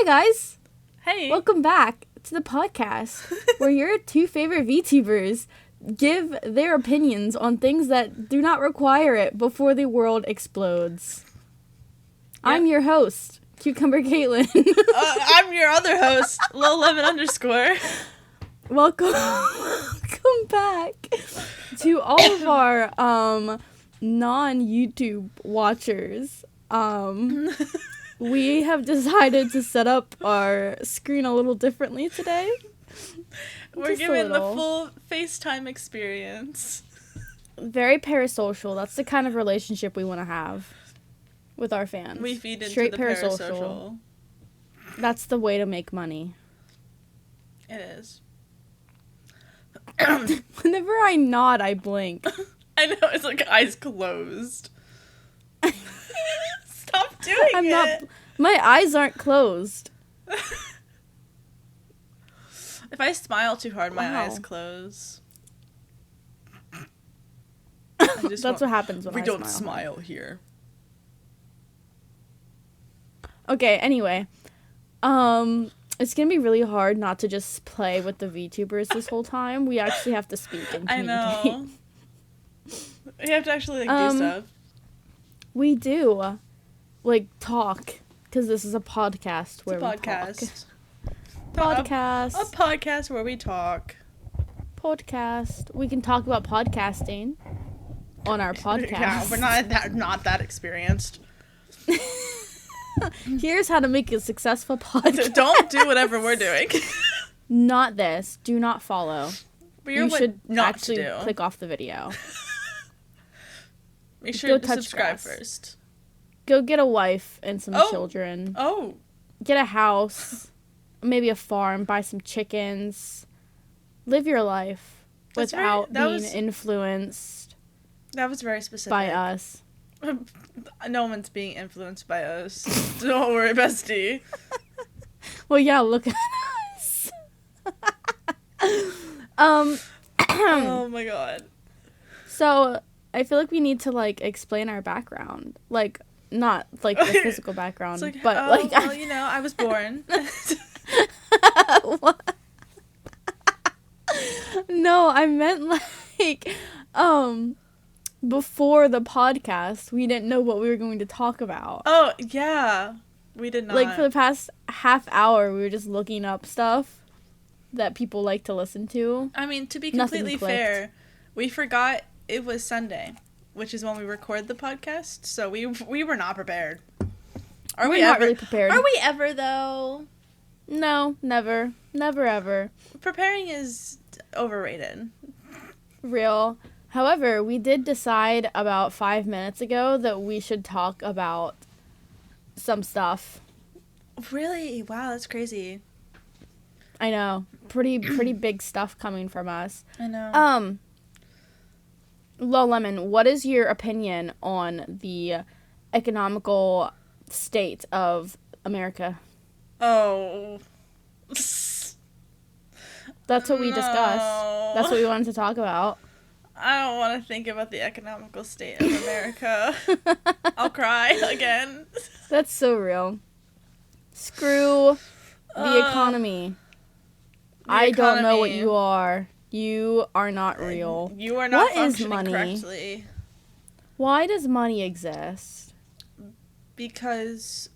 Hi guys! Hey! Welcome back to the podcast where your two favorite VTubers give their opinions on things that do not require it before the world explodes. Yep. I'm your host, Kucumberkaitlyn. I'm your other host, lolLemon_. Welcome back to all of our non-YouTube watchers. We have decided to set up our screen a little differently today. We're giving the full FaceTime experience. Very parasocial. That's the kind of relationship we want to have with our fans. We feed into straight the parasocial. That's the way to make money. It is. Whenever I nod, I blink. I know, it's like eyes closed. Stop doing it. My eyes aren't closed. If I smile too hard, my eyes close. That's what happens when I smile. We don't smile here. Okay, anyway. It's gonna be really hard not to just play with the VTubers this whole time. We actually have to speak and communicate. I know. We have to actually do stuff. We do. Talk. Because this is a podcast where we talk. Podcast. Podcast. A podcast where we talk. Podcast. We can talk about podcasting on our podcast. Yeah, we're not that experienced. Here's how to make a successful podcast. Don't do whatever we're doing. Not this. Do not follow. But you should actually click off the video. Make sure to subscribe first. Go get a wife and some children. Oh. Get a house. Maybe a farm. Buy some chickens. Live your life without being influenced. That was very specific. By us. No one's being influenced by us. Don't worry, bestie. Well, yeah, look at us. Oh my god. So, I feel like we need to, explain our background. Not, the physical background, but, well, I was born. What? No, I meant, before the podcast, we didn't know what we were going to talk about. Oh, yeah. We did not. For the past half hour, we were just looking up stuff that people like to listen to. I mean, to be completely fair, we forgot it was Sunday, which is when we record the podcast, so we were not prepared. We're not really prepared. Are we ever, though? No, never. Never, ever. Preparing is overrated. Real. However, we did decide about 5 minutes ago that we should talk about some stuff. Really? Wow, that's crazy. I know. Pretty big stuff coming from us. I know. lolLemon, what is your opinion on the economical state of America? Oh. That's what we discussed. That's what we wanted to talk about. I don't want to think about the economical state of America. I'll cry again. That's so real. Screw the economy. I don't know what you are. You are not real. You are not functioning money? Correctly. Why does money exist? Because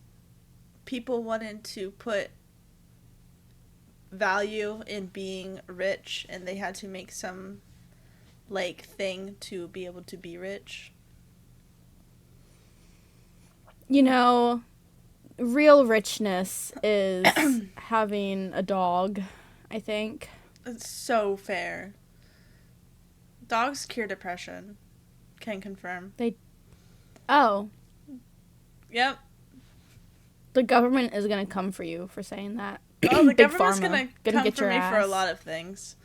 people wanted to put value in being rich, and they had to make some thing to be able to be rich. Real richness is having a dog, I think. It's so fair. Dogs cure depression. Can confirm. Oh. Yep. The government is going to come for you for saying that. Oh, the Big government's Pharma. Gonna come get for your me ass. for a lot of things.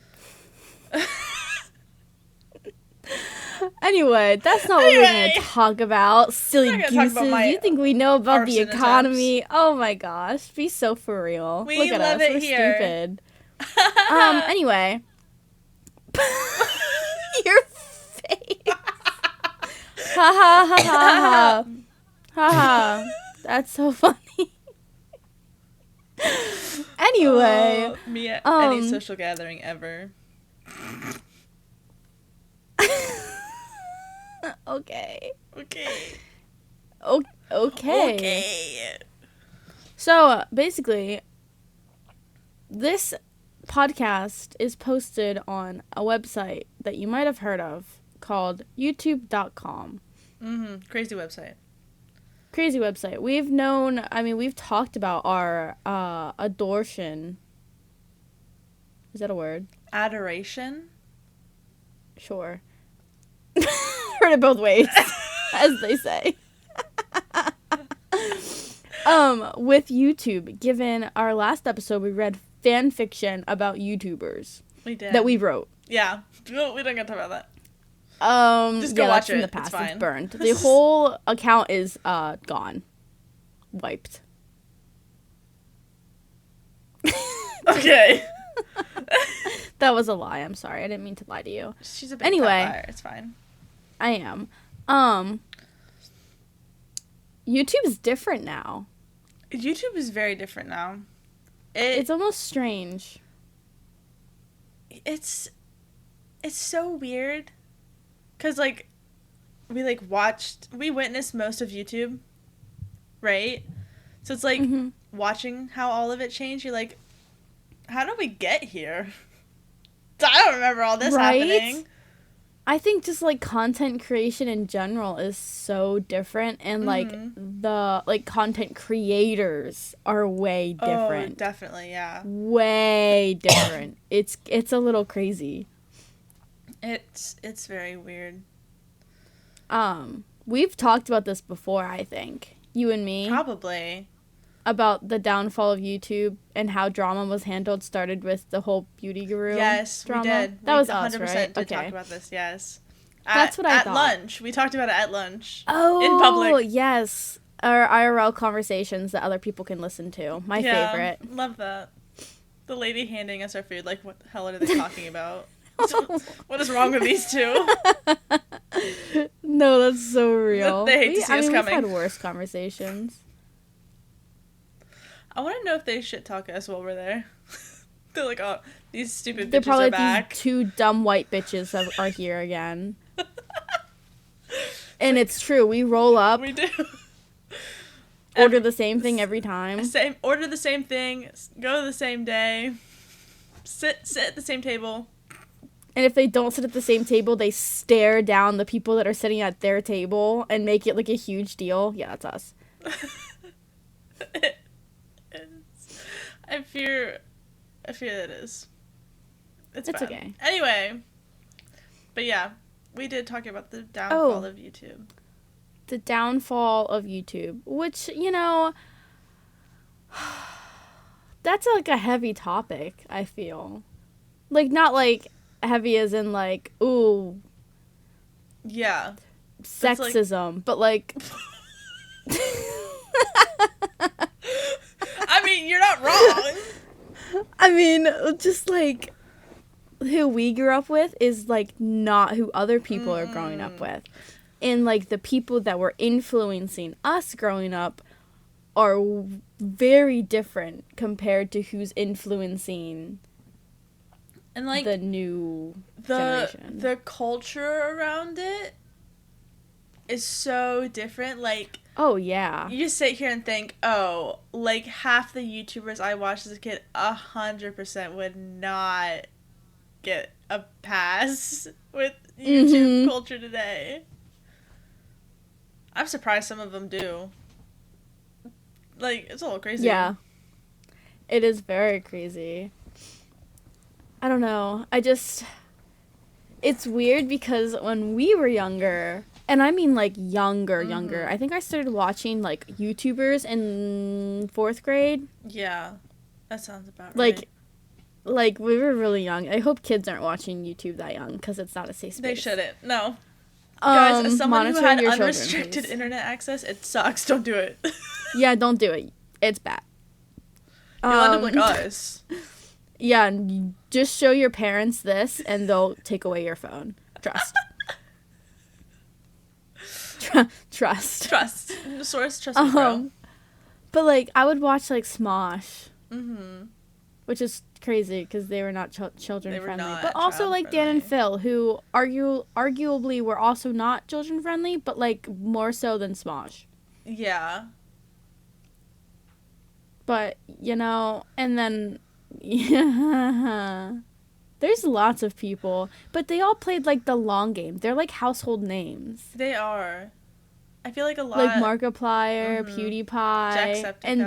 Anyway, that's not what we're going to talk about. Silly gooses. You think we know about the economy? Attempts. Oh my gosh. Be so for real. We Look at love us. it We're here. Stupid. Anyway. Your face. Ha ha ha ha ha. Ha ha. That's so funny. Anyway. Me at any social gathering ever. Okay. Okay. So, basically, this podcast is posted on a website that you might have heard of called youtube.com. Crazy website. We've talked about our adoration. Is that a word? Adoration? Sure. Heard it both ways, as they say. With YouTube, given our last episode, we read fan fiction about YouTubers. We did. That we wrote. Yeah. We don't get to talk about that. Just go watch it. In the past. It's burned. The whole account is gone. Wiped. Okay. That was a lie. I'm sorry. I didn't mean to lie to you. She's a big liar. It's fine. I am. YouTube's different now. YouTube is very different now. It's almost strange. It's so weird. 'Cause, like, we witnessed most of YouTube, right? So it's like, watching how all of it changed, you're like, how did we get here? I don't remember all this happening. I think just, like, content creation in general is so different, and, like, the, like, content creators are way different. Oh, definitely, yeah. Way different. It's a little crazy. It's very weird. We've talked about this before, I think. You and me. Probably. About the downfall of YouTube and how drama was handled started with the whole beauty guru drama. We did. That was us, right? Did talk about this, yes. That's what I thought. At lunch. We talked about it at lunch. Oh, in public. Yes. Our IRL conversations that other people can listen to. My favorite. Love that. The lady handing us our food, like, what the hell are they talking about? What is wrong with these two? No, that's so real. They hate to see us coming. We've had worse conversations. I want to know if they shit talk us while we're there. They're like, oh, these stupid They're bitches probably are back. These two dumb white bitches are here again. And it's true. We roll up. We do. Order the same thing every time. Order the same thing. Go the same day. Sit at the same table. And if they don't sit at the same table, they stare down the people that are sitting at their table and make it like a huge deal. Yeah, that's us. I fear it is. It's bad. Okay. Anyway. But yeah, we did talk about the downfall of YouTube. The downfall of YouTube, which, you know, that's like a heavy topic, I feel. Like, not like heavy as in like, ooh. Yeah. Sexism, but like... I mean, you're not wrong. I mean, just like who we grew up with is like not who other people are growing up with. And like the people that were influencing us growing up are very different compared to who's influencing and like the new generation. The culture around it is so different. Like, oh yeah, you just sit here and think, oh, like half the YouTubers I watched as a kid 100% would not get a pass with YouTube culture today. I'm surprised some of them do. Like, it's a little crazy. Yeah, it is very crazy. I don't know. It's weird because when we were younger, and I mean like younger, I think I started watching like YouTubers in 4th grade. Yeah, that sounds about right. Like we were really young. I hope kids aren't watching YouTube that young because it's not a safe space. They shouldn't. No. Guys, as someone who had unrestricted children, internet access, it sucks. Don't do it. Yeah, don't do it. It's bad. You'll end up like us. Yeah, just show your parents this, and they'll take away your phone. Trust. Trust. Source, trust me, bro. But, like, I would watch, like, Smosh. which is crazy because they were not children They were friendly. not But also like Dan and Phil, who arguably were also not children friendly, but like more so than Smosh. Yeah. But and then yeah, there's lots of people, but they all played like the long game. They're like household names. They are. I feel like a lot Like Markiplier, PewDiePie, Jacksepticeye, and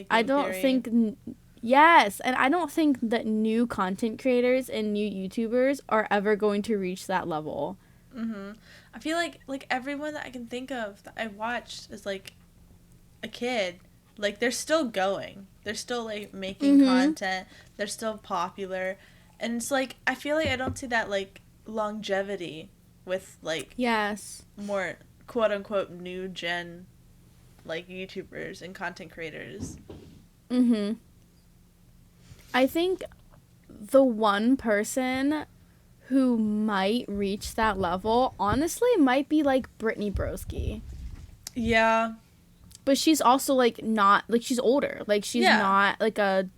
I don't think yes, and I don't think that new content creators and new YouTubers are ever going to reach that level. I feel like everyone that I can think of that I watched is like a kid. Like they're still going. They're still like making content. They're still popular. And it's like I feel like I don't see that like longevity with like more quote unquote new gen like YouTubers and content creators. I think the one person who might reach that level honestly might be like Brittany Broski. Yeah. But she's also like not like she's older. Like she's not like a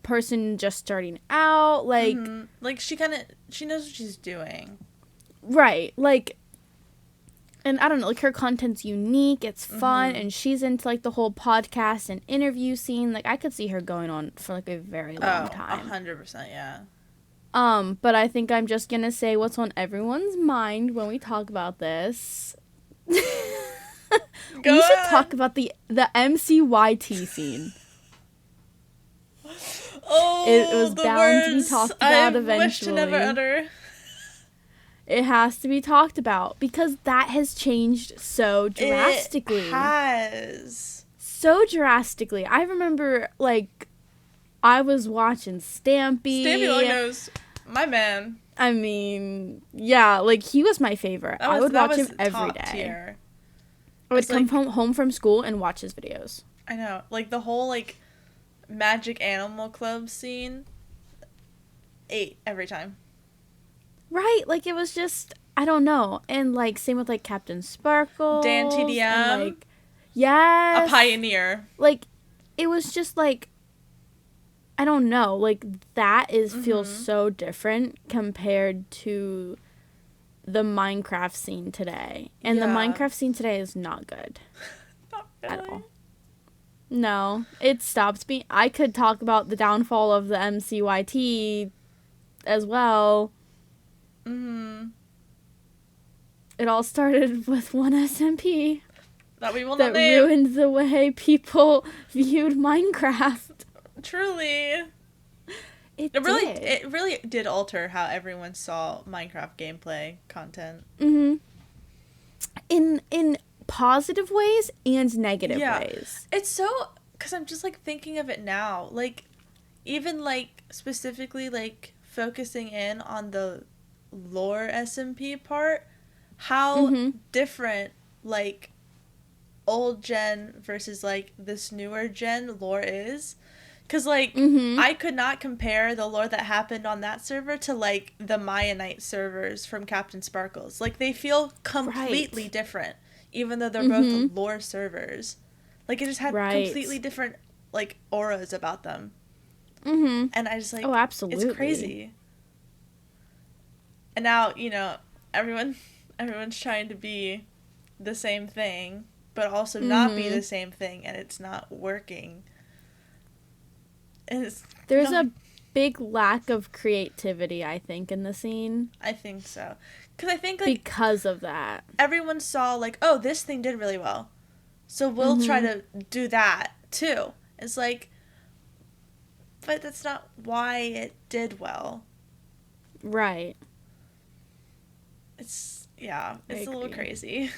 person just starting out. Like like she knows what she's doing. Right. Like, and I don't know, like her content's unique, it's fun, and she's into like the whole podcast and interview scene. Like I could see her going on for like a very long time. 100%, yeah. But I think I'm just gonna say what's on everyone's mind when we talk about this. We should talk about the MCYT scene. Oh, it was bound to be talked about eventually. I wish to never utter. It has to be talked about because that has changed so drastically. It has. So drastically. I remember, like, I was watching Stampy. Stampy Logos, my man. I mean, yeah, like, he was my favorite. I would watch him every day. Tier. I would come home from school and watch his videos. I know. Like, the whole, like, Magic Animal Club scene, 8 every time. Right, like it was just I don't know, and like same with like Captain Sparkle, Dan TDM, and, like, yes, a pioneer. Like it was just like I don't know, like that feels so different compared to the Minecraft scene today, and the Minecraft scene today is not good not really. at all. No, it stopped being. I could talk about the downfall of the MCYT as well. It all started with one SMP that we will not name. Ruined the way people viewed Minecraft. Truly, it really did alter how everyone saw Minecraft gameplay content. In positive ways and negative ways. It's so because I'm just like thinking of it now, like even like specifically like focusing in on the lore SMP part, how different like old gen versus like this newer gen lore is, because like I could not compare the lore that happened on that server to like the Mayanite servers from Captain Sparkles. Like they feel completely different, even though they're both lore servers. Like it just had completely different like auras about them. And I just like, oh, absolutely, it's crazy. And now, you know, everyone's trying to be the same thing, but also not be the same thing, and it's not working. And there's a big lack of creativity, I think, in the scene. I think so. Because I think, like... because of that. Everyone saw, like, oh, this thing did really well. So we'll try to do that, too. It's like... But that's not why it did well. Right. It's a little crazy.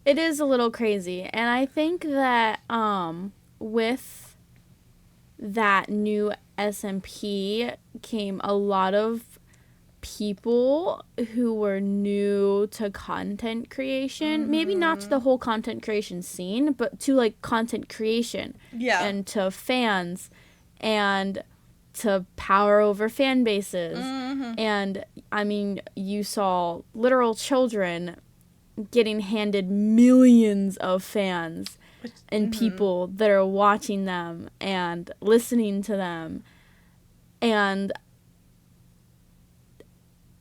It is a little crazy. And I think that with that new SMP came a lot of people who were new to content creation. Maybe not to the whole content creation scene, but to like content creation. Yeah. And to fans and to power over fan bases. And I mean, you saw literal children getting handed millions of fans and people that are watching them and listening to them And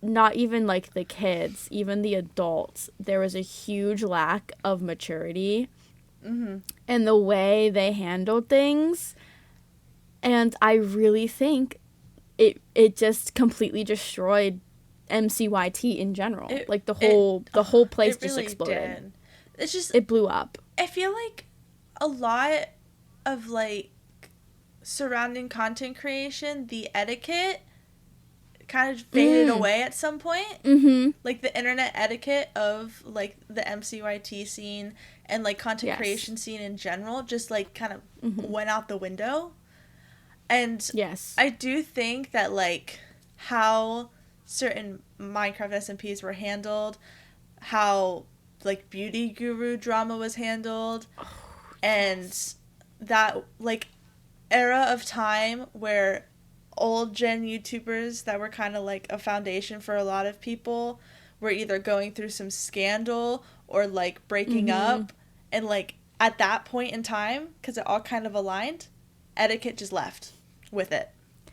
not even like the kids, even the adults, there was a huge lack of maturity in the way they handled things. And I really think it just completely destroyed MCYT in general. Like the whole place just really exploded. Did. It's just, it blew up. I feel like a lot of like surrounding content creation, the etiquette kind of faded away at some point. Like the internet etiquette of like the MCYT scene and like content creation scene in general just like kind of went out the window. And I do think that like how certain Minecraft SMPs were handled, how like beauty guru drama was handled, and that like era of time where old gen YouTubers that were kind of like a foundation for a lot of people were either going through some scandal or like breaking up, and like at that point in time, because it all kind of aligned, etiquette just left with it.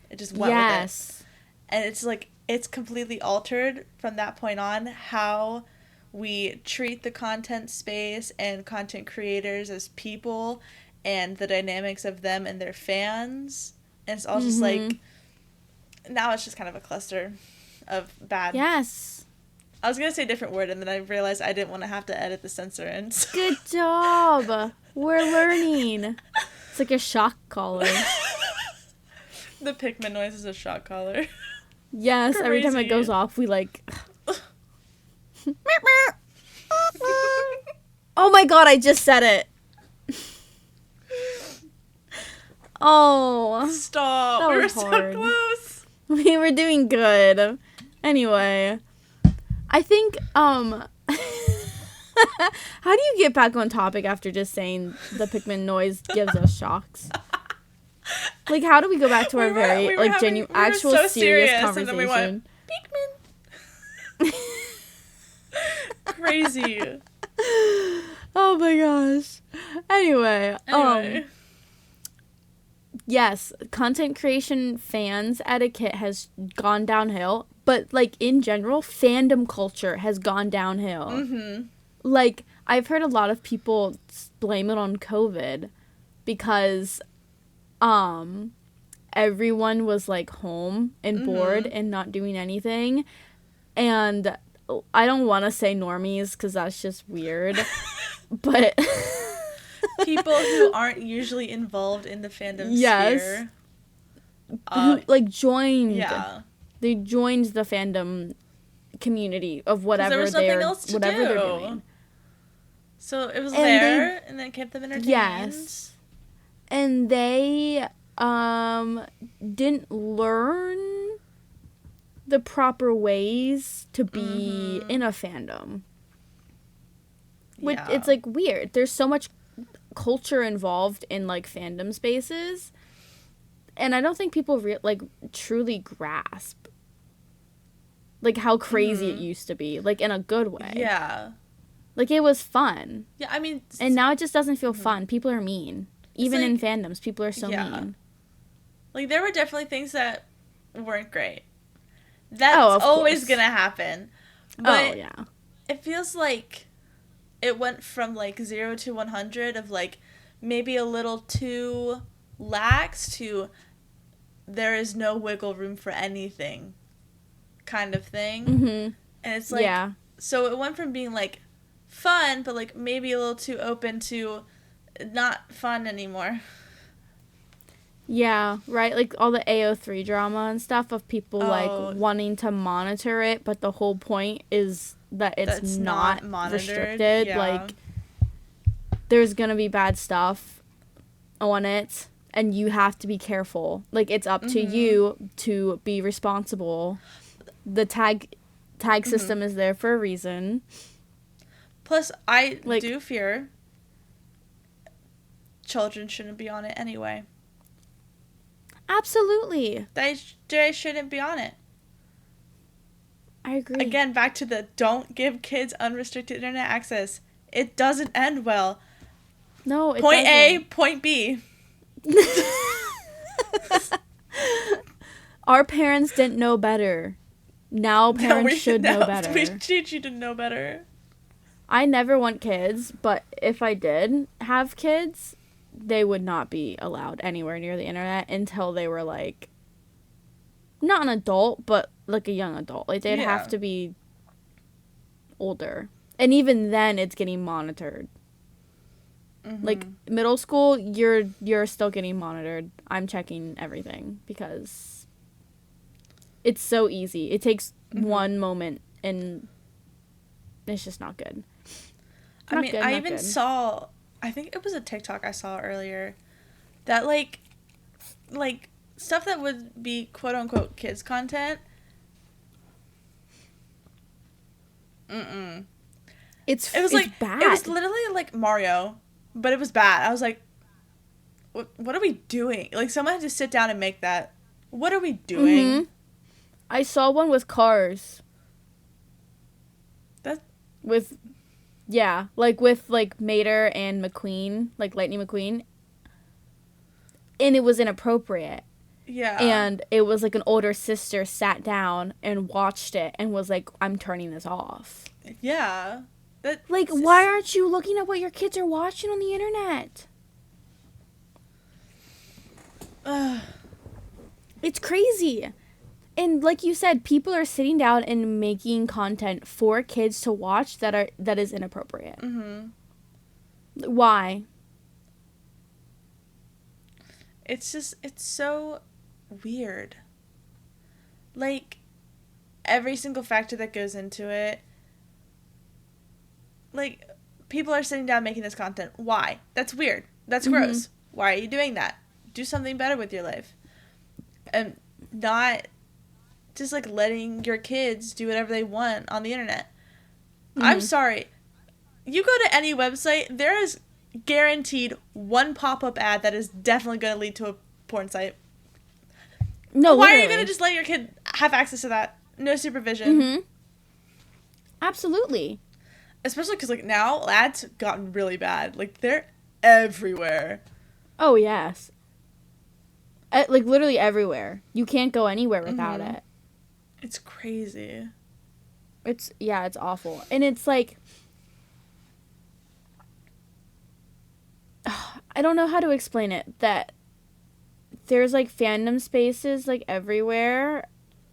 It just went with it. And it's like it's completely altered from that point on how we treat the content space and content creators as people and the dynamics of them and their fans. And it's all just like, now it's just kind of a cluster of bad. Yes. I was going to say a different word, and then I realized I didn't want to have to edit the censor in. So. Good job. We're learning. It's like a shock collar. The Pikmin noise is a shock collar. Yes, every time it goes off, we like... Oh my god, I just said it. Oh. Stop. We were so close. We were doing good. Anyway, I think, how do you get back on topic after just saying the Pikmin noise gives us shocks? Like, how do we go back to our genuine, actual so serious conversation? And then we went, Pikmin. Crazy. Oh my gosh. Anyway. Yes, content creation fans etiquette has gone downhill, but like in general, fandom culture has gone downhill. Like, I've heard a lot of people blame it on COVID because everyone was like home and bored and not doing anything. And I don't want to say normies because that's just weird, but people who aren't usually involved in the fandom sphere, who like joined. Yeah, they joined the fandom community of whatever they're doing. So it was and then kept them entertained. Yes, and they didn't learn the proper ways to be in a fandom. Which it's like weird. There's so much culture involved in like fandom spaces, and I don't think people truly grasp like how crazy it used to be, like in a good way. Yeah. Like it was fun. Yeah, I mean, and now it just doesn't feel fun. People are mean. Even in fandoms, people are so mean. Like there were definitely things that weren't great. That's always gonna happen. But it feels like it went from like 0 to 100 of like maybe a little too lax to there is no wiggle room for anything kind of thing. And it's like, so it went from being like fun, but like maybe a little too open to not fun anymore. Yeah, right? Like all the AO3 drama and stuff of people like wanting to monitor it, but the whole point is that it's not restricted. Yeah. Like there's gonna be bad stuff on it and you have to be careful. Like it's up to you to be responsible. The tag system is there for a reason. Plus I do fear children shouldn't be on it anyway. Absolutely. They shouldn't be on it. I agree. Again, back to the don't give kids unrestricted internet access. It doesn't end well. No, it Point doesn't. A, point B. Our parents didn't know better. Now parents should know better. We teach you to know better. I never want kids, but if I did have kids, they would not be allowed anywhere near the internet until they were, like, not an adult, but, like, a young adult. Like, they'd have to be older. And even then, it's getting monitored. Mm-hmm. Like, middle school, you're still getting monitored. I'm checking everything because it's so easy. It takes one moment, and it's just not good. I even saw, I think it was a TikTok I saw earlier, that, like, stuff that would be quote-unquote kids content. It was bad. It was literally like Mario, but it was bad. I was like, what are we doing? Like, someone had to sit down and make that. What are we doing? Mm-hmm. I saw one with cars. With Mater and McQueen, like Lightning McQueen. And it was inappropriate. Yeah. And it was like an older sister sat down and watched it and was like, I'm turning this off. Yeah. Why aren't you looking at what your kids are watching on the internet? It's crazy. And like you said, people are sitting down and making content for kids to watch that is inappropriate. Mm-hmm. Why? It's so weird. Like, every single factor that goes into it. Like, people are sitting down making this content. Why? That's weird. That's gross. Why are you doing that? Do something better with your life. And not just, like, letting your kids do whatever they want on the internet. I'm sorry. You go to any website, there is guaranteed one pop-up ad that is definitely going to lead to a porn site. No, why literally. are you going to just let your kid have access to that? No supervision. Mm-hmm. Absolutely. Especially because, like, now ads have gotten really bad. Like, they're everywhere. Oh, yes. Like, literally everywhere. You can't go anywhere without it. It's crazy. It's awful. And it's like, I don't know how to explain it, that there's, like, fandom spaces, like, everywhere,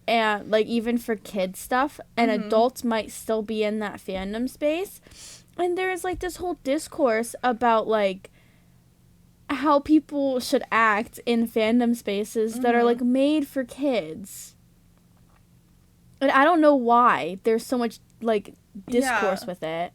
and, like, even for kids stuff, and adults might still be in that fandom space, and there's, like, this whole discourse about, like, how people should act in fandom spaces that are, like, made for kids. And I don't know why there's so much, like, discourse with it,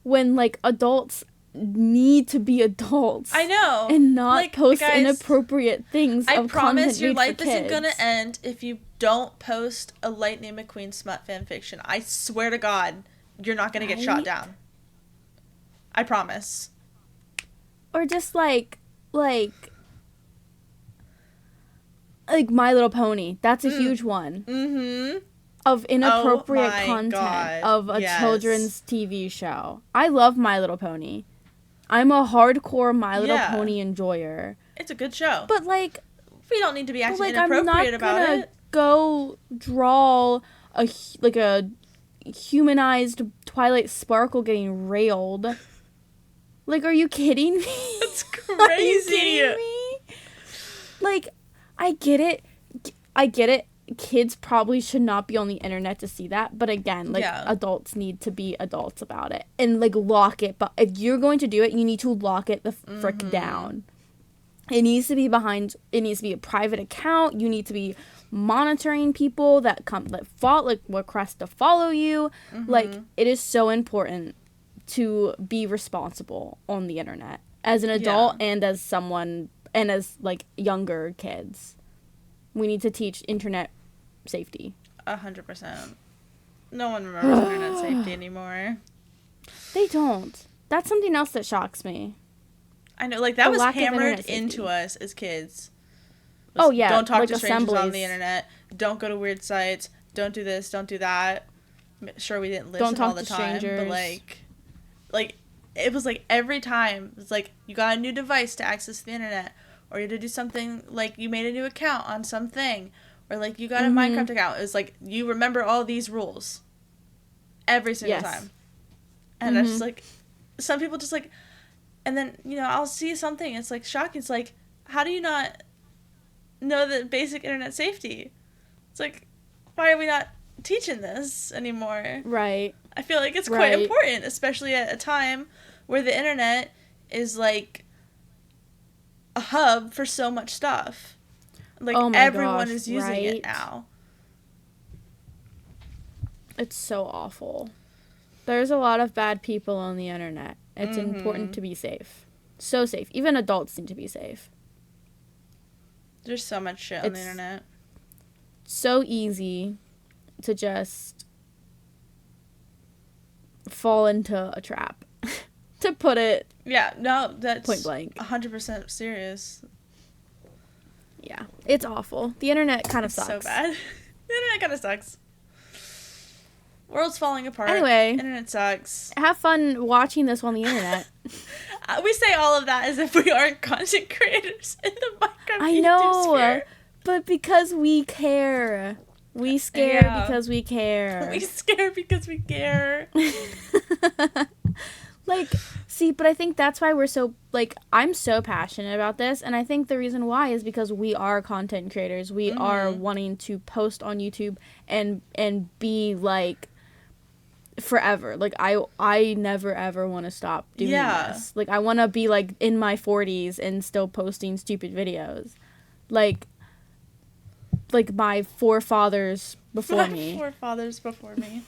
when, like, adults need to be adults. I know. And not, like, post inappropriate things I of promise content your made life for isn't kids. gonna end if you don't post a Lightning McQueen smut fanfiction. I swear to God, you're not gonna get shot down. I promise. Or just, like My Little Pony. That's a huge one. Mm-hmm. Of inappropriate content of a children's TV show. I love My Little Pony. I'm a hardcore My Little Pony enjoyer. It's a good show. But, like, we don't need to be acting inappropriate about it. I'm not gonna go draw a humanized Twilight Sparkle getting railed. Like, are you kidding me? That's crazy. Are you kidding me? Like, I get it. Kids probably should not be on the internet to see that, but again, like, adults need to be adults about it and, like, lock it. But if you're going to do it, you need to lock it the frick down. It needs to be a private account. You need to be monitoring people that request to follow you. Like, it is so important to be responsible on the internet as an adult and as someone, and as, like, younger kids. We need to teach internet safety. 100%. No one remembers internet safety anymore. They don't. That's something else that shocks me. I know, like, that was hammered into us as kids. Oh, yeah. Don't talk to strangers on the internet. Don't go to weird sites. Don't do this. Don't do that. Sure, we didn't listen all the time, but, like, it was, like, every time, it's like, you got a new device to access the internet, or you had to do something, like, you made a new account on something, or like you got a Minecraft account. It's like you remember all these rules every single time. And that's just like, some people just like, and then, you know, I'll see something, it's like shocking. It's like, how do you not know the basic internet safety? It's like, why are we not teaching this anymore? Right. I feel like it's quite important, especially at a time where the internet is like a hub for so much stuff. Like, everyone is using it now. It's so awful. There's a lot of bad people on the internet. It's important to be safe. So safe. Even adults need to be safe. There's so much shit on the internet. So easy to just fall into a trap. To put it that's point blank. 100% serious. Yeah, it's awful. The internet kind of sucks. So bad. The internet kind of sucks. World's falling apart. Anyway, internet sucks. Have fun watching this on the internet. We say all of that as if we aren't content creators in the Minecraft I know, YouTube sphere. But because we care. We scare because we care. We scare because we care. Like, see, but I think that's why we're so, like, I'm so passionate about this, and I think the reason why is because we are content creators. We are wanting to post on YouTube and be, like, forever. Like, I never, ever want to stop doing this. Like, I want to be, like, in my 40s and still posting stupid videos. Like my forefathers before me. My forefathers before me.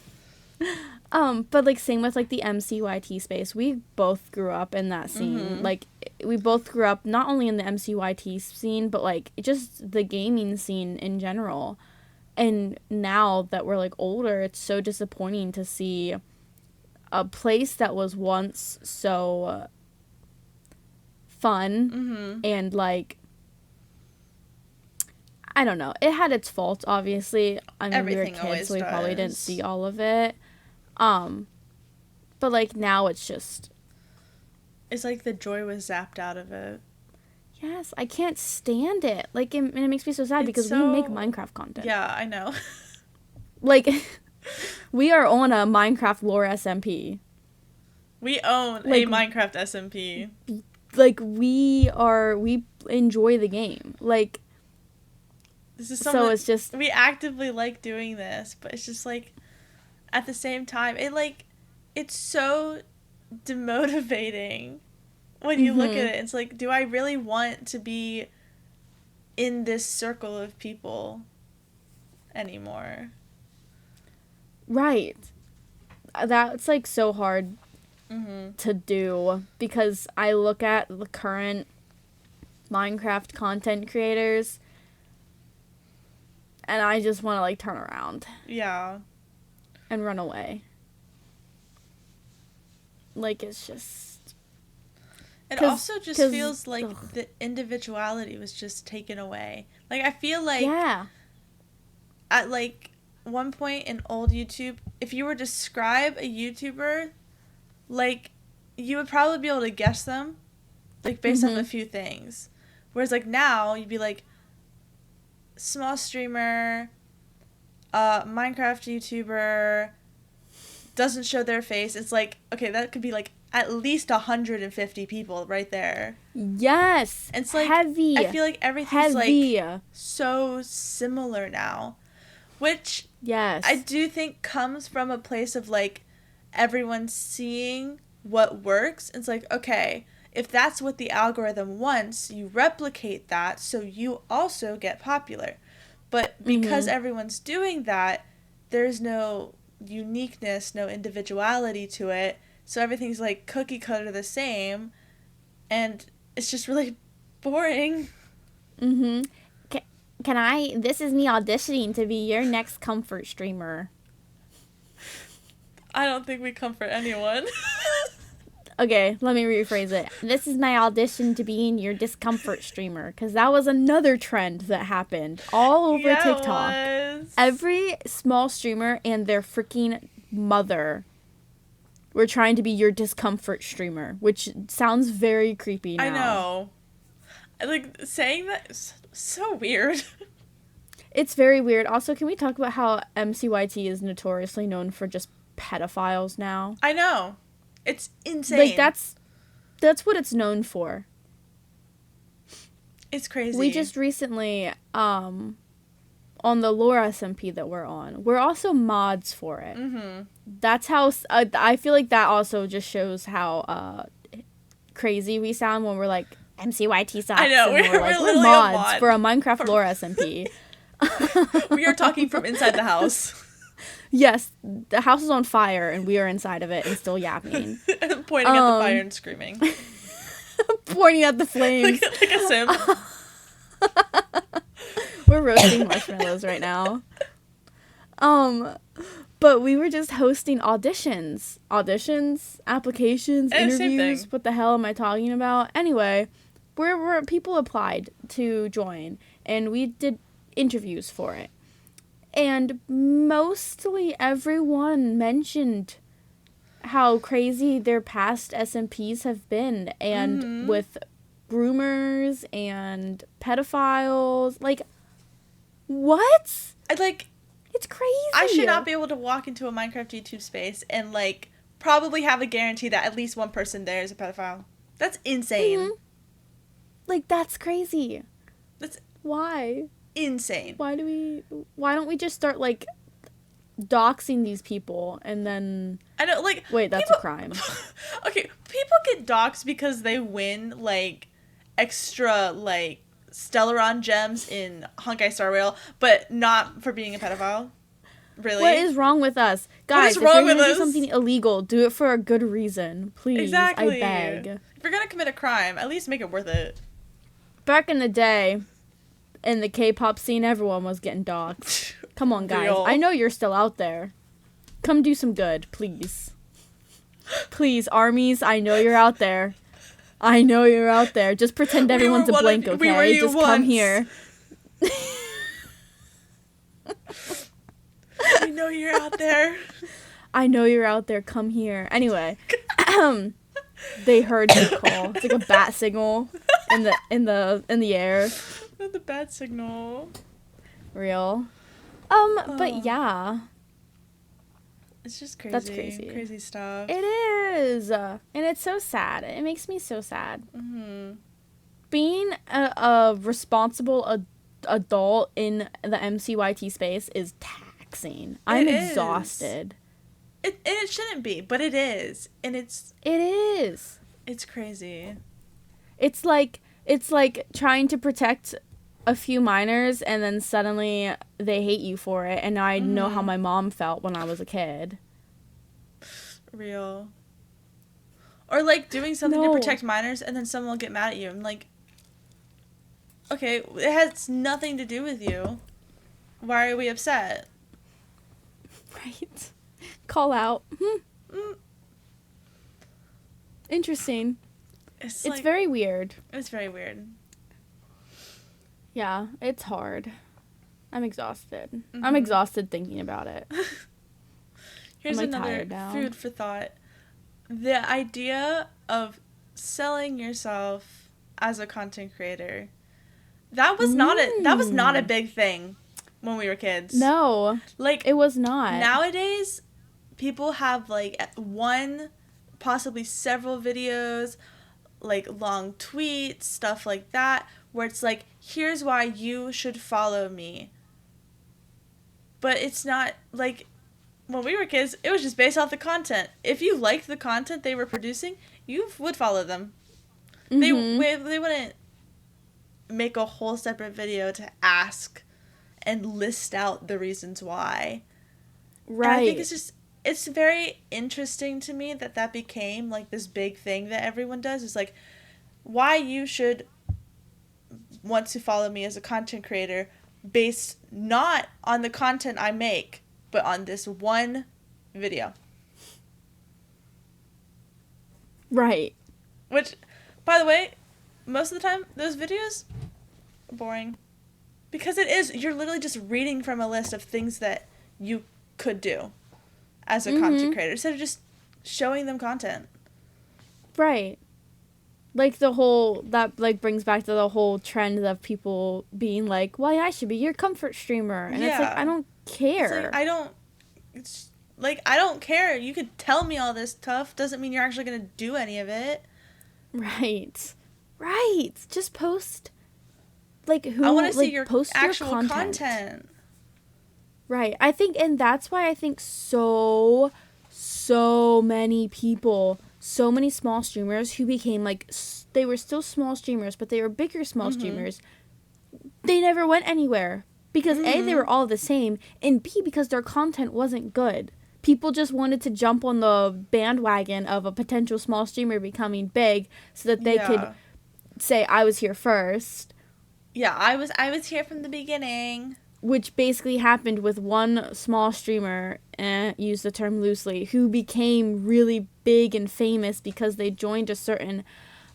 But, like, same with, like, the MCYT space. We both grew up in that scene. Like, we both grew up not only in the MCYT scene, but, like, just the gaming scene in general. And now that we're, like, older, it's so disappointing to see a place that was once so fun and, like, I don't know. It had its faults, obviously. I mean, we were kids, so we probably didn't see all of it. But, like, now it's just... It's like the joy was zapped out of it. Yes, I can't stand it. Like, and it makes me so sad because we make Minecraft content. Yeah, I know. Like, we are on a Minecraft lore SMP. We own a Minecraft SMP. Like, we enjoy the game. Like, this is something, so it's just... We actively like doing this, but it's just, like... At the same time, it's so demotivating when you look at it. It's like, do I really want to be in this circle of people anymore? Right. That's, like, so hard to do because I look at the current Minecraft content creators and I just want to, like, turn around. Yeah. And run away. Like, it's just... It also just feels like the individuality was just taken away. Like, I feel like... Yeah. At, like, one point in old YouTube, if you were to describe a YouTuber, like, you would probably be able to guess them, like, based on a few things. Whereas, like, now, you'd be like, small streamer... Minecraft YouTuber, doesn't show their face. It's like, okay, that could be like at least 150 people right there. Yes. It's like heavy. I feel like everything's like so similar now, which I do think comes from a place of like everyone seeing what works. It's like, okay, if that's what the algorithm wants, you replicate that so you also get popular. But because everyone's doing that, there's no uniqueness, no individuality to it. So everything's like cookie cutter the same. And it's just really boring. Can I... This is me auditioning to be your next comfort streamer. I don't think we comfort anyone. Okay, let me rephrase it. This is my audition to be in your discomfort streamer. Because that was another trend that happened all over TikTok. It was. Every small streamer and their freaking mother were trying to be your discomfort streamer. Which sounds very creepy now. I know. Like, saying that is so weird. It's very weird. Also, can we talk about how MCYT is notoriously known for just pedophiles now? I know. It's insane. Like, that's what it's known for. It's crazy. We just recently, on the lore SMP that we're on, we're also mods for it. Mm-hmm. That's how, I feel like that also just shows how crazy we sound when we're like, MCYT sucks. I know, we're mods for a Minecraft lore SMP. We are talking from inside the house. Yes, the house is on fire and we are inside of it and still yapping. Pointing at the fire and screaming. Pointing at the flames. like a sim. We're roasting marshmallows right now. But we were just hosting auditions, applications, interviews. What the hell am I talking about? Anyway, where people applied to join and we did interviews for it. And mostly everyone mentioned how crazy their past SMPs have been. And with groomers and pedophiles. Like, what? It's crazy. I should not be able to walk into a Minecraft YouTube space and, like, probably have a guarantee that at least one person there is a pedophile. That's insane. Mm-hmm. Like, that's crazy. That's why? Insane. Why don't we just start, like, doxing these people and then... I know, like... Wait, that's a crime. Okay, people get doxed because they win, like, extra, like, Stellaron gems in Honkai Star Rail, but not for being a pedophile. Really? What is wrong with us? Guys, if you're going to do something illegal, do it for a good reason. Please, exactly. I beg. If you're going to commit a crime, at least make it worth it. Back in the day... In the K-pop scene, everyone was getting doxxed. Come on, guys. I know you're still out there. Come do some good, please. Please, armies, I know you're out there. Just pretend everyone's a blink, okay? Just come here. I know you're out there. I know you're out there. Come here. Anyway, they heard the call. It's like a bat signal in the air. The bad signal. Real. But yeah. It's just crazy. That's crazy. Crazy stuff. It is. And it's so sad. It makes me so sad. Mm-hmm. Being a responsible adult in the MCYT space is taxing. I'm exhausted. It shouldn't be, but it is. And It is. It's crazy. It's like trying to protect a few minors and then suddenly they hate you for it, and now I know how my mom felt when I was a kid. Real. Or like doing something to protect minors and then someone will get mad at you. I'm like, okay, it has nothing to do with you. Why are we upset? Right. Call out. Interesting. It's very weird. It's very weird. Yeah, it's hard. I'm exhausted. Mm-hmm. I'm exhausted thinking about it. Here's another food for thought. The idea of selling yourself as a content creator. That was not a big thing when we were kids. No. Like, it was not. Nowadays, people have like one, possibly several videos, like long tweets, stuff like that, where it's like, here's why you should follow me. But it's not, like, when we were kids, it was just based off the content. If you liked the content they were producing, you would follow them. Mm-hmm. They wouldn't make a whole separate video to ask and list out the reasons why. Right. And I think it's very interesting to me that became, like, this big thing that everyone does. It's like, why you should want to follow me as a content creator based not on the content I make, but on this one video. Right. Which, by the way, most of the time, those videos are boring. Because you're literally just reading from a list of things that you could do as a content creator, instead of just showing them content. Right. Like the whole, that like brings back to the whole trend of people being like, well, I should be your comfort streamer. And it's like, I don't care. It's like, I don't care. You could tell me all this stuff. Doesn't mean you're actually going to do any of it. Right. Right. Just post, like, who, I want to like, see your post actual your content. Right. I think, and that's why I think so many people, so many small streamers who became, like, they were still small streamers, but they were bigger small streamers. They never went anywhere. Because A, they were all the same, and B, because their content wasn't good. People just wanted to jump on the bandwagon of a potential small streamer becoming big so that they could say, I was here first. Yeah, I was here from the beginning. Which basically happened with one small streamer, use the term loosely, who became really big and famous because they joined a certain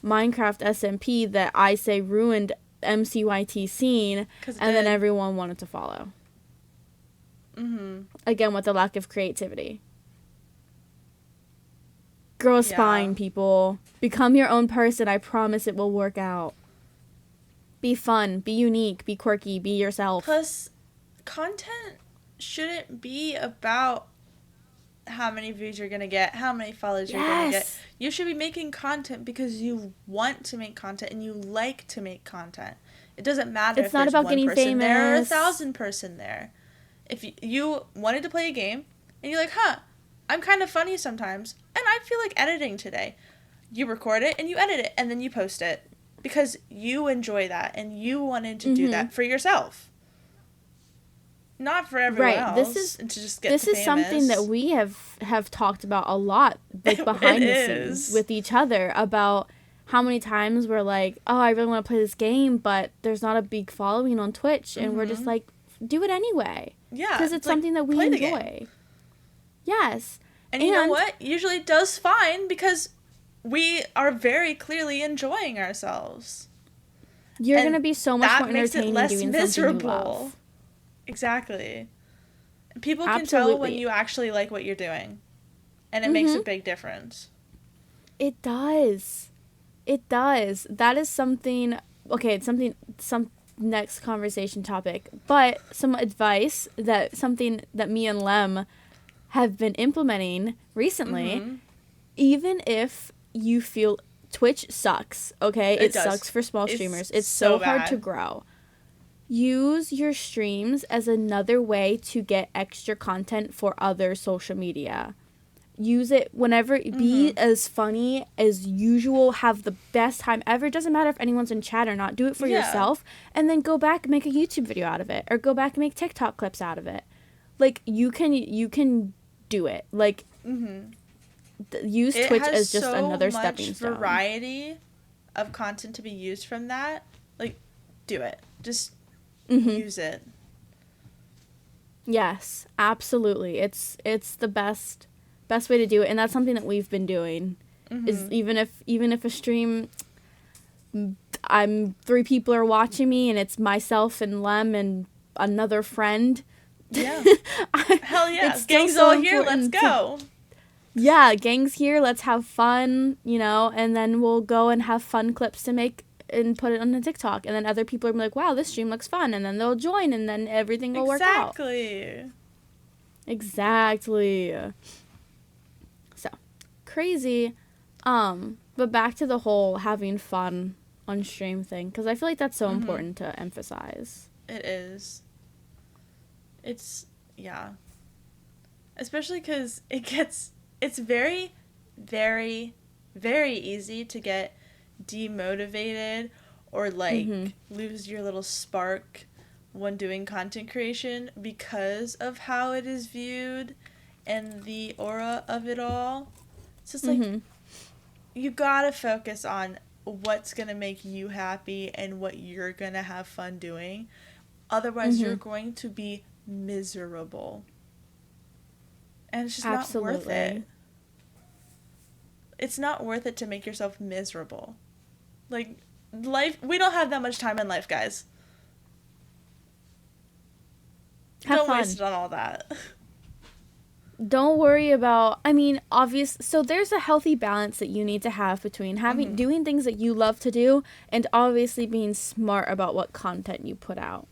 Minecraft SMP that I say ruined MCYT scene, and then everyone wanted to follow. Again, with the lack of creativity. Grow a spine, people. Become your own person. I promise it will work out. Be fun. Be unique. Be quirky. Be yourself. Plus, content shouldn't be about how many views you're going to get, how many followers you're going to get. You should be making content because you want to make content and you like to make content. It doesn't matter if there's one person there or 1,000 person there. If you wanted to play a game and you're like, I'm kind of funny sometimes and I feel like editing today. You record it and you edit it and then you post it because you enjoy that and you wanted to do that for yourself. Not for everyone else. This is something that we have talked about a lot, like behind the scenes with each other, about how many times we're like, oh, I really want to play this game, but there's not a big following on Twitch, and we're just like, do it anyway. Yeah, because it's something that we enjoy. Yes, and you know what? Usually it does fine because we are very clearly enjoying ourselves. You're gonna be so much more entertaining doing something you love. Exactly. People can tell when you actually like what you're doing. And it makes a big difference. It does. It does. That is something... Okay, it's some next conversation topic. But some advice something that me and Lem have been implementing recently. Even if you feel... Twitch sucks, okay? It sucks for small streamers. It's so hard to grow. Use your streams as another way to get extra content for other social media. Use it whenever, be as funny as usual, have the best time ever. It doesn't matter if anyone's in chat or not. Do it for yourself, and then go back and make a YouTube video out of it, or go back and make TikTok clips out of it. Like, you can do it. Like, use Twitch as just another stepping stone. It has so much variety of content to be used from that. Like, do it. Just... use it. Yes, absolutely. It's the best way to do it, and that's something that we've been doing. Is even if a stream, 3 people are watching me, and it's myself and Lem and another friend. Yeah. Hell yeah. Gang's all here. Let's go. Yeah, gang's here. Let's have fun. And then we'll go and have fun clips to make and put it on the TikTok, and then other people are like, wow, this stream looks fun, and then they'll join, and then everything will work out. Exactly. So, crazy. But back to the whole having fun on stream thing, because I feel like that's so important to emphasize. It is. It's, especially because it's very, very, very easy to get demotivated or lose your little spark when doing content creation because of how it is viewed and the aura of it all. It's just like you gotta focus on what's gonna make you happy and what you're gonna have fun doing. Otherwise you're going to be miserable, and it's just not worth it. It's not worth it to make yourself miserable. Like, life, we don't have that much time in life, guys. Don't waste it on all that. don't worry about, I mean, so there's a healthy balance that you need to have between doing things that you love to do and obviously being smart about what content you put out.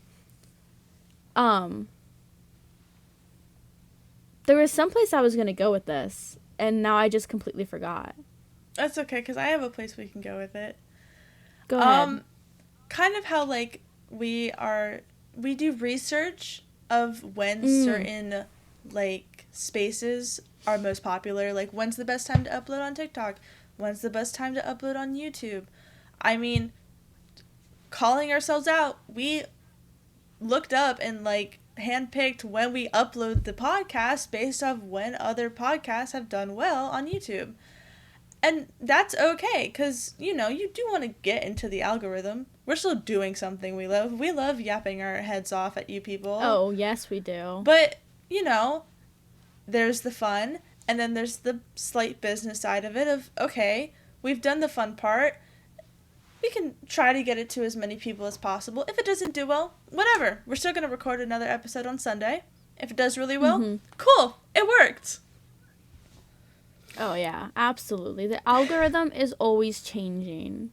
There was someplace I was going to go with this, and now I just completely forgot. That's okay, because I have a place we can go with it. Go ahead. Kind of how, like, we do research of when certain, like, spaces are most popular. Like, when's the best time to upload on TikTok? When's the best time to upload on YouTube? I mean, calling ourselves out, we looked up and, like, handpicked when we upload the podcast based off when other podcasts have done well on YouTube. And that's okay, because, you know, you do want to get into the algorithm. We're still doing something we love. We love yapping our heads off at you people. Oh, yes, we do. But, you know, there's the fun, and then there's the slight business side of it of, okay, we've done the fun part. We can try to get it to as many people as possible. If it doesn't do well, whatever. We're still going to record another episode on Sunday. If it does really well, cool. It worked. Oh, yeah, absolutely. The algorithm is always changing.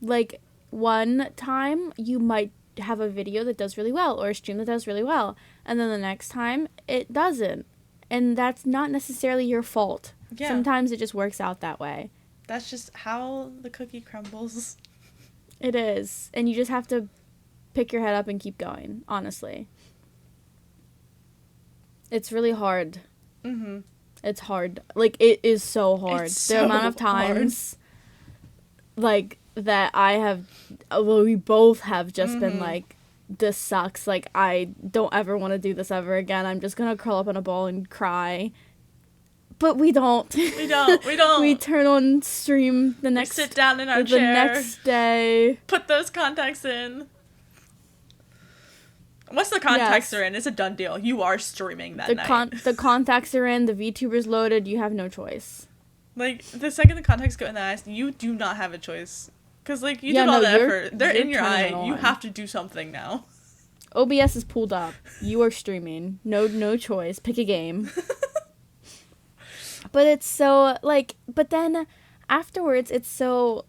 Like, one time you might have a video that does really well or a stream that does really well, and then the next time it doesn't. And that's not necessarily your fault. Yeah. Sometimes it just works out that way. That's just how the cookie crumbles. It is. And you just have to pick your head up and keep going, honestly. It's really hard. It's hard. Like, it is so hard. It's the so amount of times, like, that we both have just been like, this sucks. Like, I don't ever want to do this ever again. I'm just going to curl up in a ball and cry. But we don't. We don't. We turn on stream the next... We sit down in our chair. The next day. Put those contacts in. Once the contacts are in, it's a done deal. You are streaming that night. The contacts are in, the VTuber's loaded, you have no choice. Like, the second the contacts go in the eyes, you do not have a choice. Because, like, you did all the effort. They're in your eye. You have to do something now. OBS is pulled up. You are streaming. No choice. Pick a game. But it's so, like, but then afterwards, it's so,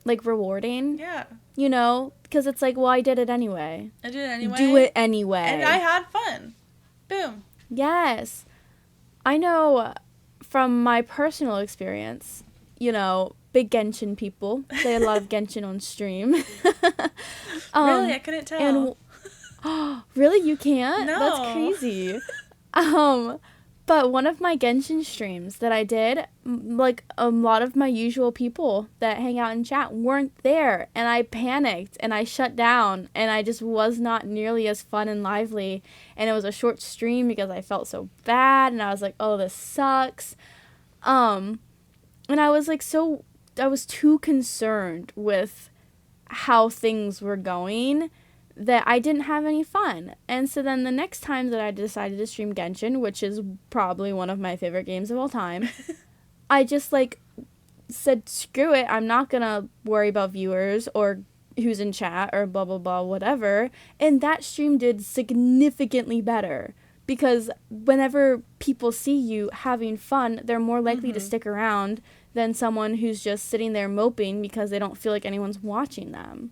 like, rewarding. Yeah. You know? Because it's like, well, I did it anyway. I did it anyway. Do it anyway. And I had fun. Boom. Yes. I know from my personal experience, you know, big Genshin people. Play a lot of Genshin on stream. Really? I couldn't tell. And, really? You can't? No. That's crazy. But one of my Genshin streams that I did, like, a lot of my usual people that hang out in chat weren't there, and I panicked, and I shut down, and I just was not nearly as fun and lively, and it was a short stream because I felt so bad, and I was like, oh, this sucks, and I was, like, I was too concerned with how things were going that I didn't have any fun. And so then the next time that I decided to stream Genshin, which is probably one of my favorite games of all time, I just, like, said, screw it, I'm not gonna worry about viewers or who's in chat or blah, blah, blah, whatever. And that stream did significantly better. Because whenever people see you having fun, they're more likely to stick around than someone who's just sitting there moping because they don't feel like anyone's watching them.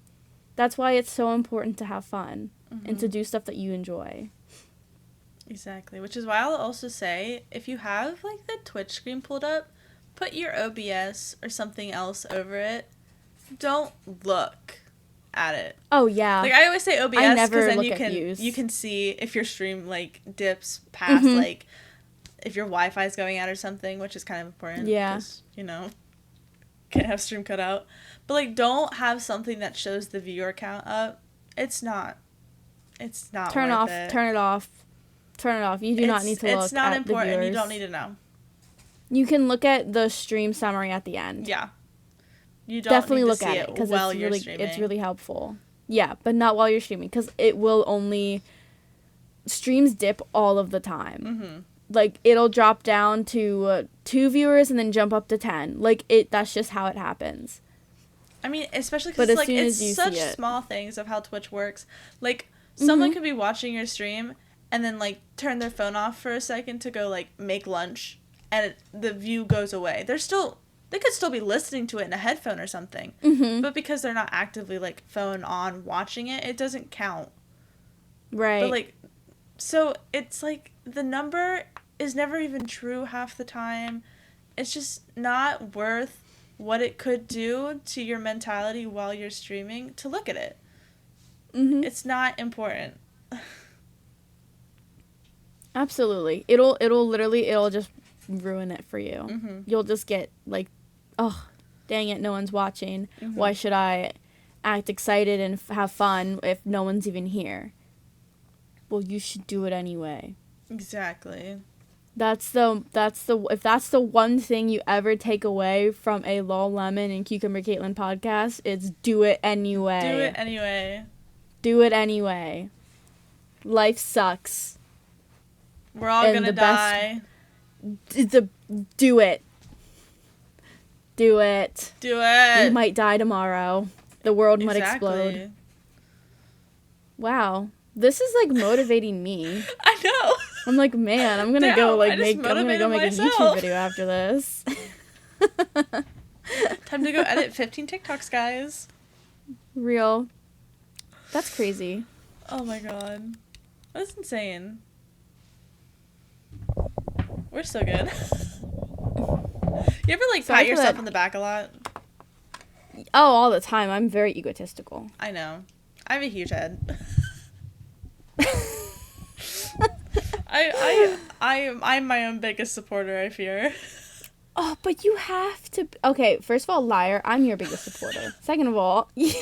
That's why it's so important to have fun and to do stuff that you enjoy. Exactly. Which is why I'll also say, if you have, like, the Twitch screen pulled up, put your OBS or something else over it. Don't look at it. Oh, yeah. Like, I always say OBS because then you can see if your stream, like, dips past, like, if your Wi-Fi is going out or something, which is kind of important. Yeah. Because, you know, can't have stream cut out. But, like, don't have something that shows the viewer count up. It's not Turn worth it off. Turn it off. You do not need to look at the viewers. It's not important. You don't need to know. You can look at the stream summary at the end. Yeah. You don't definitely need to look see at it because it's really helpful. Yeah, but not while you're streaming because it will only streams dip all of the time. Like, it'll drop down to 2 viewers and then jump up to 10. Like, that's just how it happens. I mean, especially because, like, it's such small things of how Twitch works. Like, someone could be watching your stream and then, like, turn their phone off for a second to go, like, make lunch, and the view goes away. They could still be listening to it in a headphone or something. Mm-hmm. But because they're not actively, like, phone on watching it, it doesn't count. Right. But, like, so it's, like, the number is never even true half the time. It's just not worth what it could do to your mentality while you're streaming to look at it. Mm-hmm. It's not important. Absolutely. It'll just ruin it for you. Mm-hmm. You'll just get like, oh, dang it, no one's watching. Mm-hmm. Why should I act excited and have fun if no one's even here? Well, you should do it anyway. Exactly. If that's the one thing you ever take away from a lolLemon and Kucumberkaitlyn podcast, it's do it anyway. Do it anyway. Do it anyway. Life sucks. We're all gonna die. Do it. Do it. Do it. We might die tomorrow. The world might Exactly. explode. Wow. This is like motivating me. I know. I'm like, man, I'm gonna go make a YouTube video after this. Time to go edit 15 TikToks, guys. Real. That's crazy. Oh my god. That's insane. We're so good. You ever like pat yourself on the back a lot? Oh, all the time. I'm very egotistical. I know. I have a huge head. I'm my own biggest supporter, I fear. Oh, but you have to... Okay, first of all, liar, I'm your biggest supporter. Second of all... Get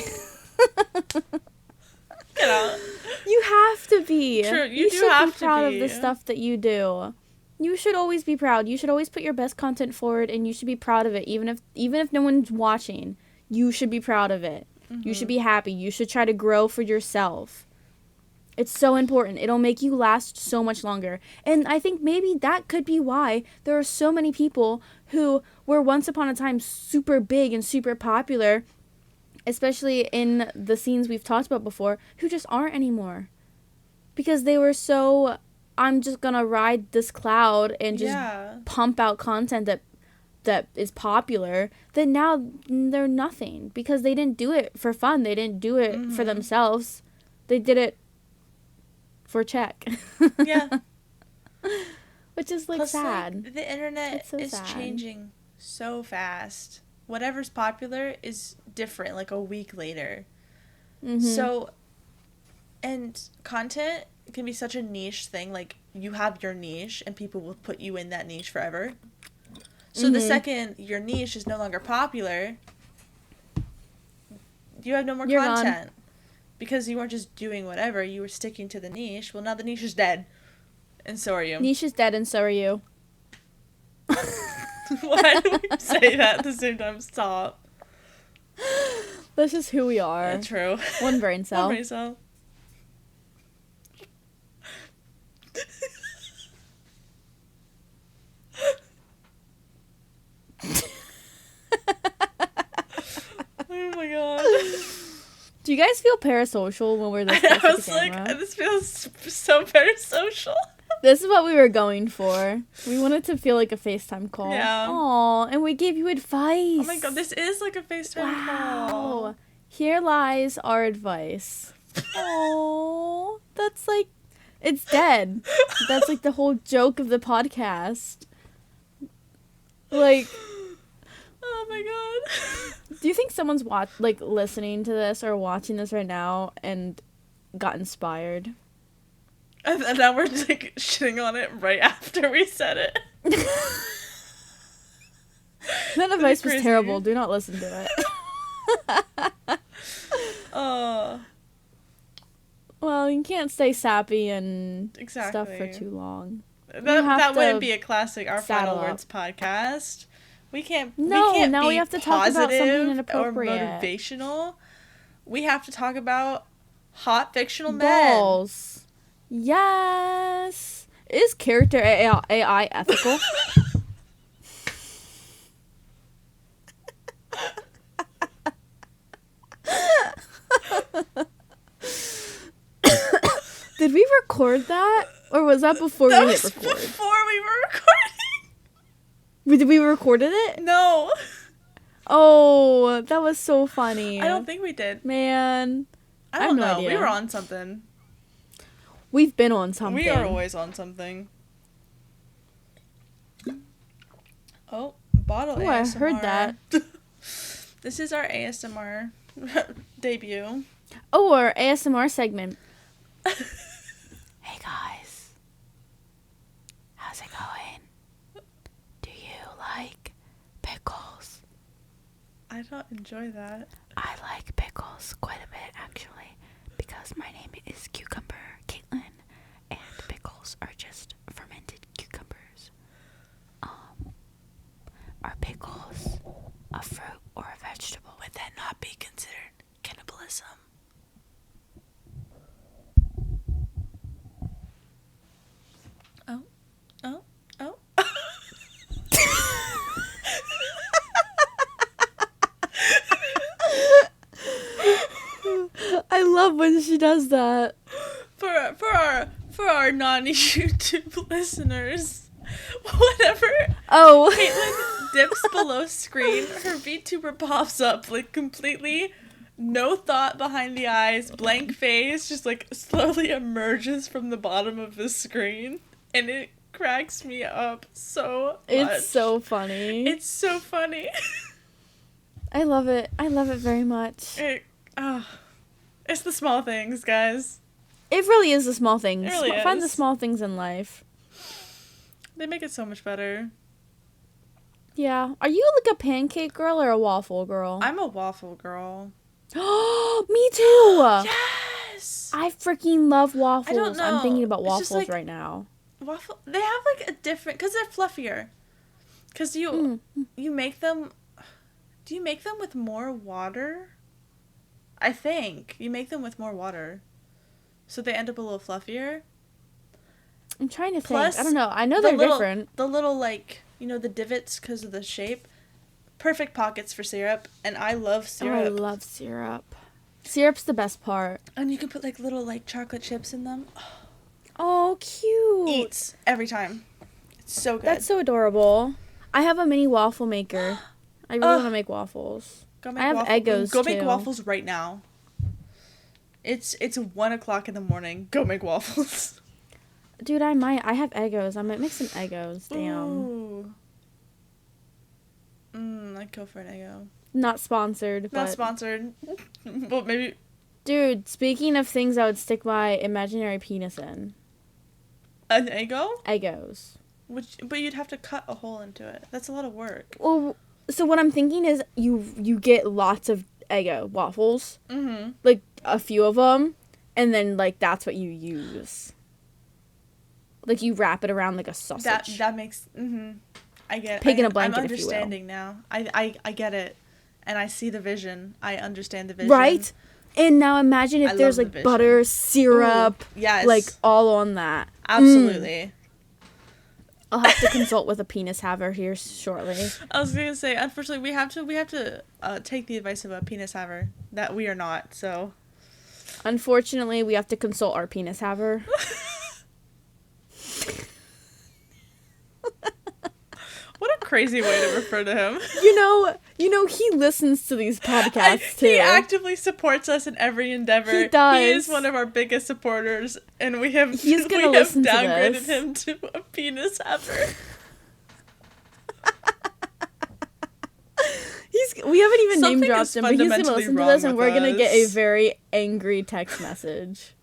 out. You have to be. True, you do should have be proud to of be. the stuff that you do. You should always be proud. You should always put your best content forward, and you should be proud of it, even if no one's watching. You should be proud of it. Mm-hmm. You should be happy. You should try to grow for yourself. It's so important. It'll make you last so much longer. And I think maybe that could be why there are so many people who were once upon a time super big and super popular, especially in the scenes we've talked about before, who just aren't anymore. Because they were so, I'm just gonna ride this cloud and just pump out content that is popular, that now they're nothing. Because they didn't do it for fun. They didn't do it for themselves. They did it for check. Yeah. Which is like sad. Like, the internet is sad. changing so fast. Whatever's popular is different like a week later. Mm-hmm. So, and content can be such a niche thing. Like, you have your niche and people will put you in that niche forever. So the second your niche is no longer popular, you have no more content. Because you weren't just doing whatever, you were sticking to the niche. Well, now the niche is dead. And so are you. Niche is dead and so are you. Why do we say that at the same time? Stop. This is who we are. Yeah, true. One brain cell. One brain cell. Oh my god. Do you guys feel parasocial when we're this close to the I was camera? like, this feels so parasocial. This is what we were going for. We wanted to feel like a FaceTime call. Yeah. Aw, and we gave you advice. Oh my god, this is like a FaceTime call. Wow. Here lies our advice. Oh, that's like, it's dead. That's like the whole joke of the podcast. Like, oh my god. do you think someone's listening to this or watching this right now and got inspired? And now we're just, like, shitting on it right after we said it. That advice was terrible. Do not listen to it. Well, you can't stay sappy and stuff for too long. That wouldn't be a classic Our Final Words podcast. We can't be we have to talk about something or inappropriate. motivational. We have to talk about hot fictional Balls. Yes. Is character AI ethical? Did we record that? Or was that before That we was hit record? before we were recording. Did we recorded it? No. Oh, that was so funny. I don't think we did. Man. I don't have no know. idea. We were on something. We've been on something. We are always on something. Oh, bottle Oh, ASMR. I heard that. This is our ASMR debut. Oh, our ASMR segment. Hey guys. How's it going? Do you like pickles? I don't enjoy that. I like pickles quite a bit, actually, because my name is Kucumberkaitlyn, and pickles are just fermented cucumbers. Are pickles a fruit or a vegetable? Would that not be considered cannibalism? Oh. Oh. Oh. I love when she does that. For our non-YouTube listeners, whenever Oh. Kaitlyn dips below screen, her VTuber pops up like completely no thought behind the eyes, blank face, just like slowly emerges from the bottom of the screen, and it cracks me up so much. It's so funny. It's so funny. I love it. I love it very much. It's the small things, guys. It really is the small things. It really Find the is. small things in life. They make it so much better. Yeah. Are you like a pancake girl or a waffle girl? I'm a waffle girl. Me too. Yes. I freaking love waffles. I don't know. I'm thinking about It's just waffles like- right now. Waffle. They have like a different, because they're fluffier. Because you make them. Do you make them with more water? I think you make them with more water, so they end up a little fluffier. I'm trying to Plus, think. I don't know. I know the they're little- different. The little like the divots because of the shape. Perfect pockets for syrup, and I love syrup. Oh, I love syrup. Syrup's the best part. And you can put like little like chocolate chips in them. Oh, cute. Eats every time. It's so good. That's so adorable. I have a mini waffle maker. I really want to make waffles. Go make I have Eggos, Go make too. waffles right now. It's 1:00 in the morning. Go make waffles. Dude, I have Eggos. I might make some Eggos. Damn. Ooh. I'd go for an Eggo. Not sponsored, Not but... sponsored. But maybe. Dude, speaking of things I would stick my imaginary penis in. An Eggo? Eggos. But you'd have to cut a hole into it. That's a lot of work. Well, so what I'm thinking is you get lots of Eggo waffles. Mm-hmm. Like, a few of them. And then, like, that's what you use. Like, you wrap it around like a sausage. That makes... Mm-hmm. I get it. Pig in a blanket, I'm if you will. understanding now. I get it. And I see the vision. I understand the vision. Right? And now imagine I if there's, love like, the vision. butter, syrup. Ooh, yes. Like, all on that. Absolutely. I'll have to consult with a penis haver here shortly. I was gonna say, unfortunately, we have to take the advice of a penis haver that we are not. So, Unfortunately, we have to consult our penis haver. what a crazy way to refer to him. You know, he listens to these podcasts too. He actively supports us in every endeavor. He does. He is one of our biggest supporters, and we have He's gonna listen to downgraded this. him to a penis haver. We haven't even Something name dropped is him, but he's gonna fundamentally listen to wrong this, and with we're gonna get a us. very angry text message.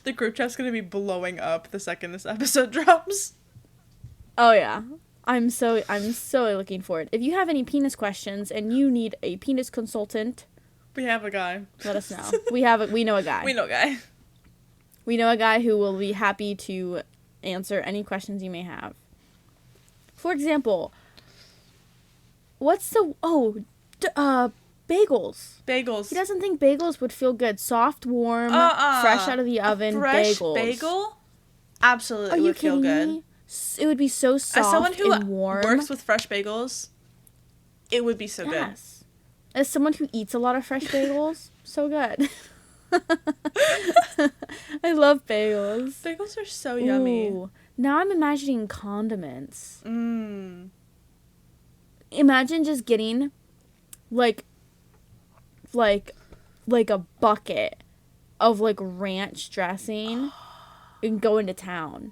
The group chat's gonna be blowing up the second this episode drops. Oh yeah. I'm so looking forward. If you have any penis questions and you need a penis consultant, We have a guy. let us know. We know a guy. We know a guy. We know a guy who will be happy to answer any questions you may have. For example, bagels. Bagels. He doesn't think bagels would feel good. Soft, warm, fresh out of the oven Fresh bagels. bagel? Absolutely Are you would feel kidding good. me? It would be so As someone soft who and warm. works with fresh bagels, it would be so good. Yes. As someone who eats a lot of fresh bagels, so good. I love bagels. Bagels are so yummy. Ooh, now I'm imagining condiments. Mmm. Imagine just getting like a bucket of like ranch dressing and going to town.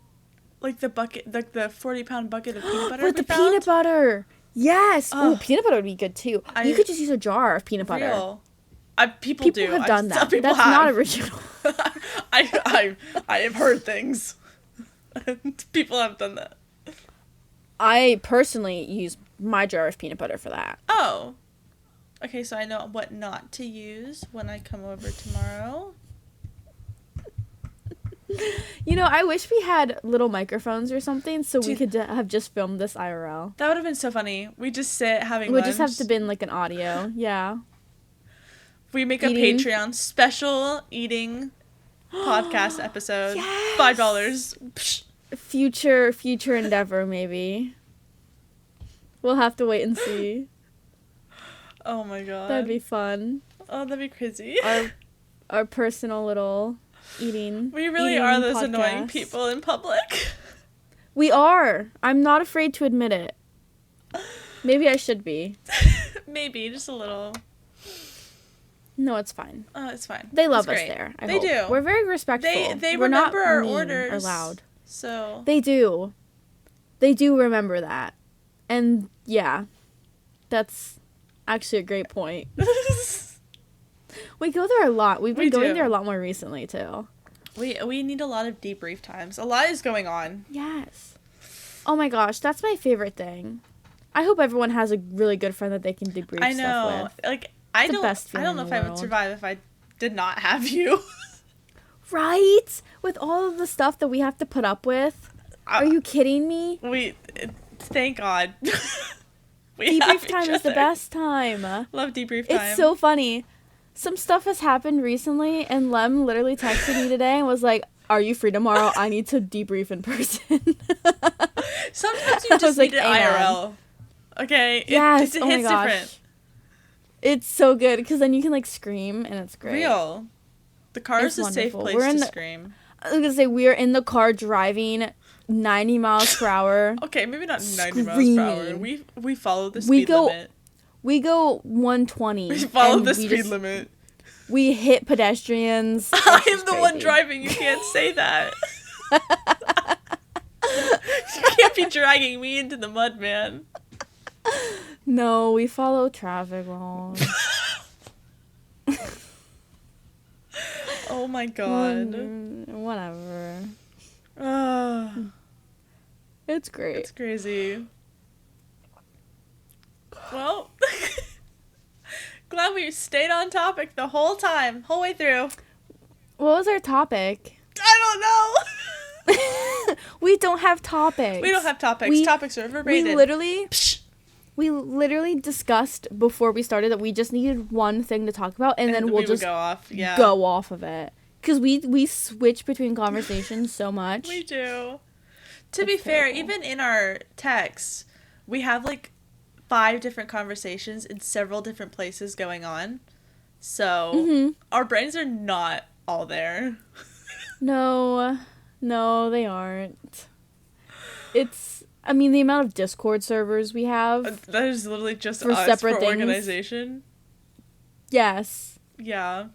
Like the bucket, like the 40-pound bucket of peanut butter. With the peanut butter. Yes. Oh, peanut butter would be good too. You could just use a jar of peanut butter. Real. People do. Have done that. That's have. Not original. I have heard things. People have done that. I personally use my jar of peanut butter for that. Oh. Okay, so I know what not to use when I come over tomorrow. You know, I wish we had little microphones or something so we could have just filmed this IRL. That would have been so funny. We just sit having lunch. We just have to been like an audio. Yeah. We make a Patreon special eating podcast episode. Yes! $5. Future endeavor, maybe. We'll have to wait and see. Oh my god. That'd be fun. Oh, that'd be crazy. Our personal little eating. We really are those annoying people in public. We are. I'm not afraid to admit it. Maybe I should be. Maybe, just a little. No, it's fine. Oh, it's fine. They love us there. I hope. Do. We're very respectful. They We're remember not our mean orders. Or loud. So they do. They do remember that. And yeah, that's actually a great point. We go there a lot. We've been going there a lot more recently too. We need a lot of debrief times. A lot is going on. Yes. Oh my gosh, that's my favorite thing. I hope everyone has a really good friend that they can debrief stuff with. I know. Like I don't know if I would survive if I did not have you. Right? With all of the stuff that we have to put up with. Are you kidding me? Thank God. Debrief time is the best time. Love debrief time. It's so funny. Some stuff has happened recently, and Lem literally texted me today and was like, "Are you free tomorrow? I need to debrief in person." Sometimes you just need an IRL. Okay? Yes. It oh my hits gosh. different. It's so good, because then you can, like, scream, and it's great. Real. The car is a safe place to scream. I was going to say, we are in the car driving 90 miles per hour. Okay, maybe not 90 miles per hour. We follow the speed limit. We go 120. We follow the speed limit. We hit pedestrians. I am the one driving. You can't say that. You can't be dragging me into the mud, man. No, we follow traffic laws. Oh my god. Whatever. It's great. It's crazy. Well, glad we stayed on topic the whole time, whole way through. What was our topic? I don't know. We don't have topics. We don't have topics. Topics are overrated. We literally discussed before we started that we just needed one thing to talk about, and then we'll just go off. Yeah. Go off of it. Because we switch between conversations so much. We do. To be fair, even in our texts, we have like 5 different conversations in several different places going on. So our brains are not all there. No, they aren't. I mean, the amount of Discord servers we have. That is literally just for us separate for organization. Yes. Yeah.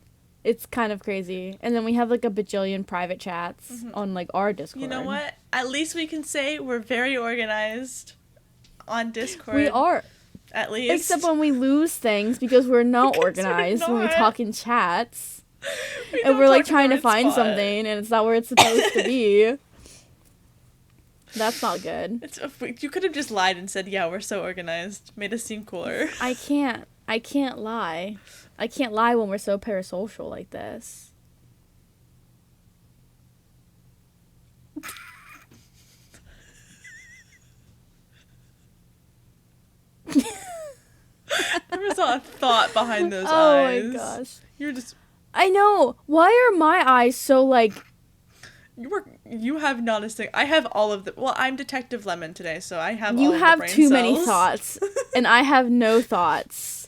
It's kind of crazy. And then we have like a bajillion private chats on like our Discord. You know what? At least we can say we're very organized on Discord. We are. At least. Except when we lose things because we're not organized when we talk in chats. And we're like trying to find something and it's not where it's supposed to be. That's not good. You could have just lied and said, yeah, we're so organized. Made us seem cooler. I can't lie. I can't lie when we're so parasocial like this. There was not a thought behind those eyes. Oh my gosh. You're just... I know. Why are my eyes so like... You have not a thing. I have all of the... Well, I'm Detective Lemon today, so I have all of the brain cells. You have too many thoughts, and I have no thoughts.